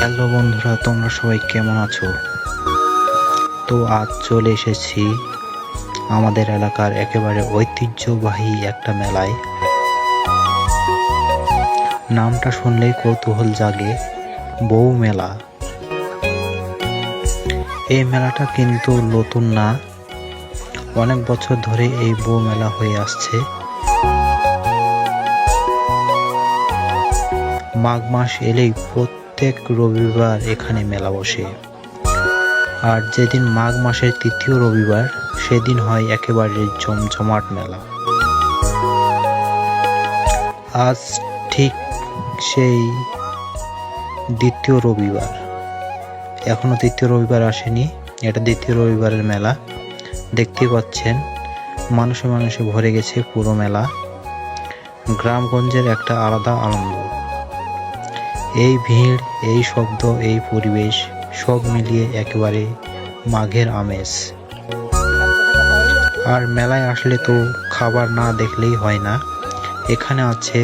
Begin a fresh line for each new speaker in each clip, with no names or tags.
Hello বন্ধুরা, তোমরা সবাই কেমন আছো? তো আজ চলে এসেছি আমাদের এলাকার একেবারে ঐতিহ্যবাহী একটা মেলায়। নামটা শুনলেই কৌতূহল জাগে, বউ মেলা। এই মেলাটা কিন্তু নতুন না, অনেক বছর ধরে এই বউ মেলা হয়ে আসছে। মাঘ মাস এলেই প্রত্যেক রবিবার এখানে মেলা বসে। আর যেদিন মাঘ মাসের তৃতীয় রবিবার, সেদিন হয় একেবারে জমজমাট মেলা। আজ ঠিক সেই দ্বিতীয় রবিবার, এখনো তৃতীয় রবিবার আসেনি, এটা দ্বিতীয় রবিবারের মেলা। দেখতে পাচ্ছেন মানুষে মানুষে ভরে গেছে পুরো মেলা। গ্রামগঞ্জের একটা আলাদা আনন্দ। এই ভিড়, এই শব্দ, এই পরিবেশ সব মিলিয়ে একেবারে মাঘের আমেজ। আর মেলায় আসলে তো খাবার না দেখলেই হয় না। এখানে আছে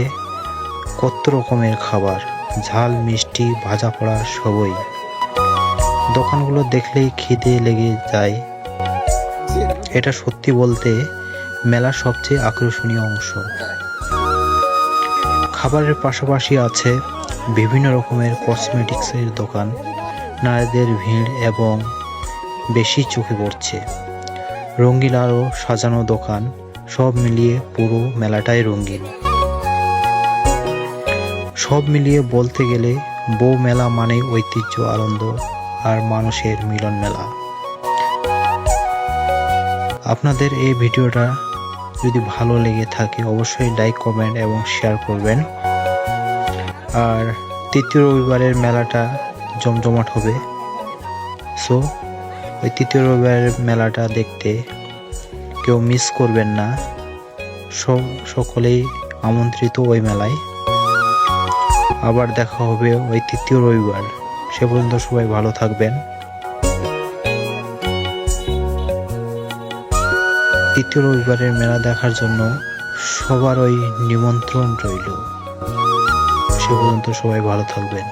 কত রকমের খাবার, ঝাল, মিষ্টি, ভাজা পোড়া সবই। দোকানগুলো দেখলেই খিদে লেগে যায়। এটা সত্যি বলতে মেলার সবচেয়ে আকর্ষণীয় অংশ। খাবারের পাশাপাশি আছে বিভিন্ন রকমের কসমেটিক্সের দোকান। নারীদের ভিড় এবং বেশি চোখে পড়ছে। রঙিন আরো সাজানো দোকান, সব মিলিয়ে পুরো মেলাটাই রঙিন। সব মিলিয়ে বলতে গেলে বউ মেলা মানে ঐতিহ্য, আনন্দ আর মানুষের মিলন মেলা। আপনাদের এই ভিডিওটা যদি ভালো লেগে থাকে অবশ্যই লাইক, কমেন্ট এবং শেয়ার করবেন। আর তৃতীয় রবিবারের মেলাটা জমজমাট হবে। সো ওই তৃতীয় রবিবারের মেলাটা দেখতে কেউ মিস করবেন না। সকলেই আমন্ত্রিত ওই মেলায়। আবার দেখা হবে ওই তৃতীয় রবিবার। সে পর্যন্ত সবাই ভালো থাকবেন। তৃতীয় রবিবারের মেলা দেখার জন্য সবার ওই নিমন্ত্রণ রইল। সে পর্যন্ত সবাই ভালো থাকবেন।